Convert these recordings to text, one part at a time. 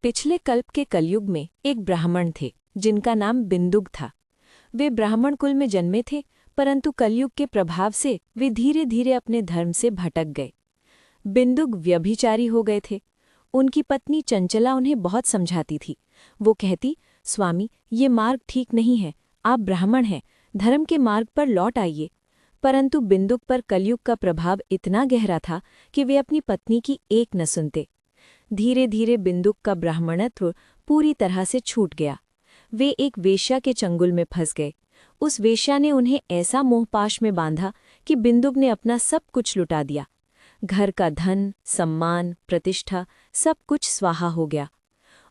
पिछले कल्प के कलयुग में एक ब्राह्मण थे जिनका नाम बिंदुक था। वे ब्राह्मण कुल में जन्मे थे, परंतु कलयुग के प्रभाव से वे धीरे धीरे अपने धर्म से भटक गए। बिंदुक व्यभिचारी हो गए थे। उनकी पत्नी चंचला उन्हें बहुत समझाती थी। वो कहती, स्वामी, ये मार्ग ठीक नहीं है, आप ब्राह्मण हैं, धर्म के मार्ग पर लौट आइए। परंतु बिंदुक पर कलयुग का प्रभाव इतना गहरा था कि वे अपनी पत्नी की एक न सुनते। धीरे धीरे बिंदुक का ब्राह्मणत्व पूरी तरह से छूट गया। वे एक वेश्या के चंगुल में फंस गए। उस वेश्या ने उन्हें ऐसा मोहपाश में बांधा कि बिंदुक ने अपना सब कुछ लुटा दिया। घर का धन, सम्मान, प्रतिष्ठा, सब कुछ स्वाहा हो गया।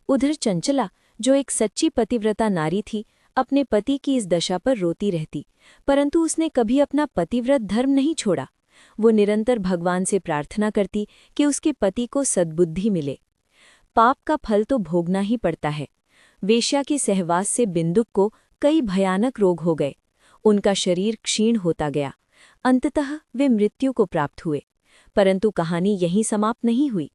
उधर चंचला, जो एक सच्ची पतिव्रता नारी थी, अपने पति की इस दशा पर रोती रहती, परंतु उसने कभी अपना पतिव्रत धर्म नहीं छोड़ा। वो निरंतर भगवान से प्रार्थना करती कि उसके पति को सद्बुद्धि मिले। पाप का फल तो भोगना ही पड़ता है। वेश्या के सहवास से बिंदुक को कई भयानक रोग हो गए। उनका शरीर क्षीण होता गया। अंततः वे मृत्यु को प्राप्त हुए। परंतु कहानी यहीं समाप्त नहीं हुई।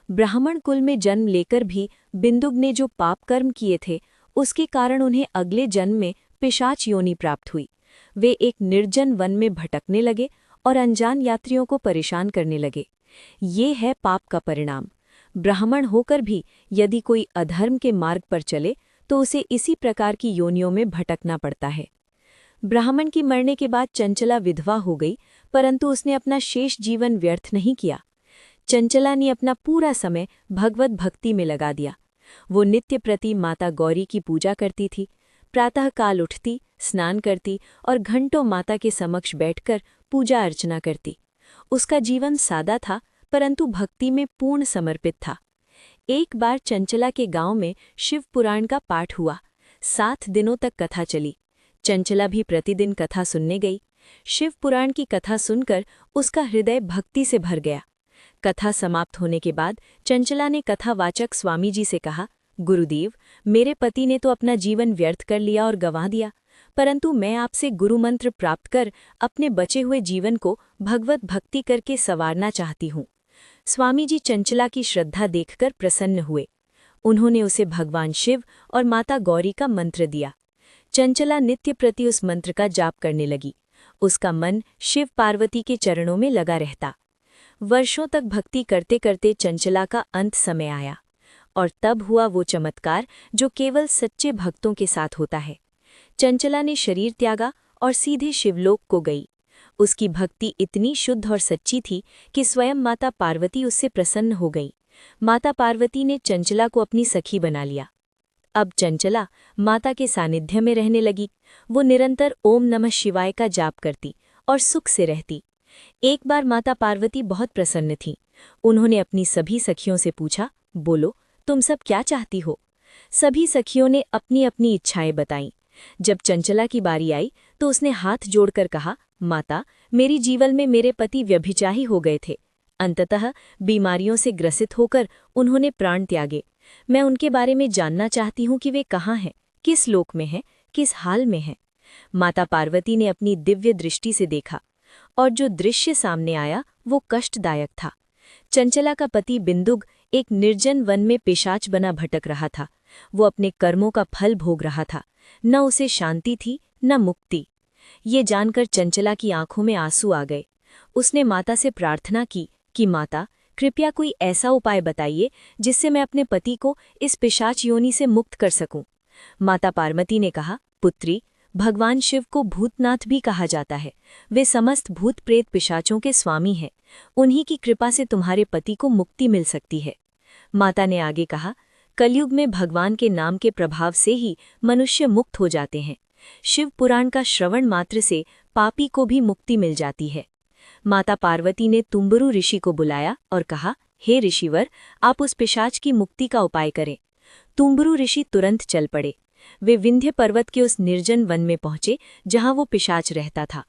ब्राह्मण कुल में जन्म लेकर भी बिंदुक ने जो पाप कर्म किए थे, उसके कारण उन्हें अगले जन्म में पिशाच योनि प्राप्त हुई। वे एक निर्जन वन में भटकने लगे और अनजान यात्रियों को परेशान करने लगे। ये है पाप का परिणाम। ब्राह्मण होकर भी यदि कोई अधर्म के मार्ग पर चले तो उसे इसी प्रकार की योनियों में भटकना पड़ता है। ब्राह्मण की मरने के बाद चंचला विधवा हो गई, परंतु उसने अपना शेष जीवन व्यर्थ नहीं किया। चंचला ने अपना पूरा समय भगवत भक्ति में लगा दिया। वो नित्य प्रति माता गौरी की पूजा करती थी। प्रातःकाल उठती, स्नान करती और घंटों माता के समक्ष बैठकर पूजा अर्चना करती। उसका जीवन सादा था, परंतु भक्ति में पूर्ण समर्पित था। एक बार चंचला के गांव में शिव पुराण का पाठ हुआ। 7 दिनों तक कथा चली। चंचला भी प्रतिदिन कथा सुनने गई। शिव पुराण की कथा सुनकर उसका हृदय भक्ति से भर गया। कथा समाप्त होने के बाद चंचला ने कथावाचक स्वामी जी से कहा, गुरुदेव, मेरे पति ने तो अपना जीवन व्यर्थ कर लिया और गंवा दिया, परंतु मैं आपसे गुरु मंत्र प्राप्त कर अपने बचे हुए जीवन को भगवत भक्ति करके संवारना चाहती हूँ। स्वामी जी चंचला की श्रद्धा देखकर प्रसन्न हुए। उन्होंने उसे भगवान शिव और माता गौरी का मंत्र दिया। चंचला नित्य प्रति उस मंत्र का जाप करने लगी। उसका मन शिव पार्वती के चरणों में लगा रहता। वर्षों तक भक्ति करते करते चंचला का अंत समय आया, और तब हुआ वो चमत्कार जो केवल सच्चे भक्तों के साथ होता है। चंचला ने शरीर त्यागा और सीधे शिवलोक को गई। उसकी भक्ति इतनी शुद्ध और सच्ची थी कि स्वयं माता पार्वती उससे प्रसन्न हो गई। माता पार्वती ने चंचला को अपनी सखी बना लिया। अब चंचला माता के सानिध्य में रहने लगी। वो निरंतर ओम नमः शिवाय का जाप करती और सुख से रहती। एक बार माता पार्वती बहुत प्रसन्न थीं। उन्होंने अपनी सभी सखियों से पूछा, बोलो, तुम सब क्या चाहती हो? सभी सखियों ने अपनी अपनी इच्छाएं बताईं। जब चंचला की बारी आई तो उसने हाथ जोड़कर कहा, माता, मेरी जीवन में मेरे पति व्यभिचारी हो गए थे। अंततः बीमारियों से ग्रसित होकर उन्होंने प्राण त्यागे। मैं उनके बारे में जानना चाहती हूँ कि वे कहाँ हैं, किस लोक में हैं, किस हाल में हैं। माता पार्वती ने अपनी दिव्य दृष्टि से देखा, और जो दृश्य सामने आया वो कष्टदायक था। चंचला का पति बिंदुक एक निर्जन वन में पिशाच बना भटक रहा था। वो अपने कर्मों का फल भोग रहा था। न उसे शांति थी, न मुक्ति। ये जानकर चंचला की आंखों में आंसू आ गए। उसने माता से प्रार्थना की कि माता, कृपया कोई ऐसा उपाय बताइए जिससे मैं अपने पति को इस पिशाच योनि से मुक्त कर सकूं। माता पार्वती ने कहा, पुत्री, भगवान शिव को भूतनाथ भी कहा जाता है। वे समस्त भूत प्रेत पिशाचों के स्वामी हैं। उन्हीं की कृपा से तुम्हारे पति को मुक्ति मिल सकती है। माता ने आगे कहा, कलयुग में भगवान के नाम के प्रभाव से ही मनुष्य मुक्त हो जाते हैं। शिव पुराण का श्रवण मात्र से पापी को भी मुक्ति मिल जाती है। माता पार्वती ने तुम्बरु ऋषि को बुलाया और कहा, हे ऋषिवर, आप उस पिशाच की मुक्ति का उपाय करें। तुम्बरु ऋषि तुरंत चल पड़े। वे विंध्य पर्वत के उस निर्जन वन में पहुंचे जहां वो पिशाच रहता था।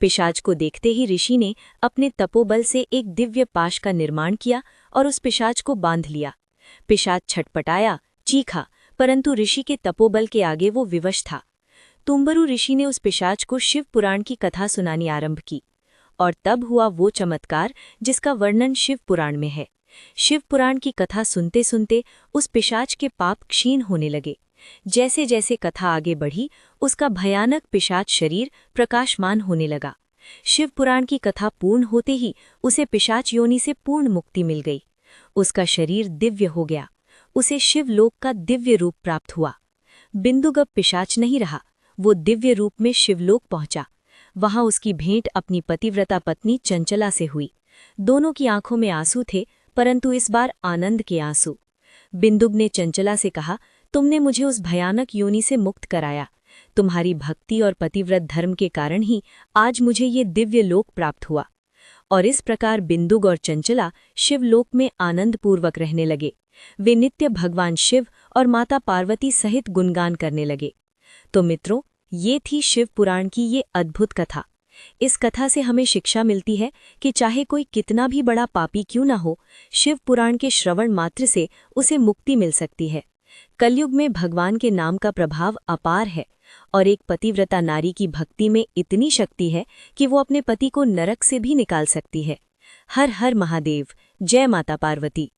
पिशाच को देखते ही ऋषि ने अपने तपोबल से एक दिव्य पाश का निर्माण किया और उस पिशाच को बांध लिया। पिशाच छटपटाया, चीखा, परंतु ऋषि के तपोबल के आगे वो विवश था। तुम्बरु ऋषि ने उस पिशाच को शिव पुराण की कथा सुनानी आरंभ की, और तब हुआ वो चमत्कार जिसका वर्णन शिव पुराण में है। शिव पुराण की कथा सुनते सुनते उस पिशाच के पाप क्षीण होने लगे। जैसे जैसे कथा आगे बढ़ी, उसका भयानक पिशाच शरीर प्रकाशमान होने लगा। शिव पुराण की कथा पूर्ण होते ही उसे पिशाच योनि से पूर्ण मुक्ति मिल गई। उसका शरीर दिव्य हो गया। उसे शिवलोक का दिव्य रूप प्राप्त हुआ। बिंदुक अब पिशाच नहीं रहा, वो दिव्य रूप में शिवलोक पहुंचा। वहां उसकी भेंट अपनी पतिव्रता पत्नी चंचला से हुई। दोनों की आंखों में आंसू थे, परंतु इस बार आनंद के आंसू। बिंदुक ने चंचला से कहा, तुमने मुझे उस भयानक योनि से मुक्त कराया। तुम्हारी भक्ति और पतिव्रत धर्म के कारण ही आज मुझे ये दिव्य लोक प्राप्त हुआ। और इस प्रकार बिंदुक और चंचला शिवलोक में आनंदपूर्वक रहने लगे। वे नित्य भगवान शिव और माता पार्वती सहित गुणगान करने लगे। तो मित्रों, ये थी शिव पुराण की ये अद्भुत कथा। इस कथा से हमें शिक्षा मिलती है कि चाहे कोई कितना भी बड़ा पापी क्यों ना हो, शिव पुराण के श्रवण मात्र से उसे मुक्ति मिल सकती है। कलयुग में भगवान के नाम का प्रभाव अपार है और एक पतिव्रता नारी की भक्ति में इतनी शक्ति है कि वो अपने पति को नरक से भी निकाल सकती है। हर हर महादेव। जय माता पार्वती।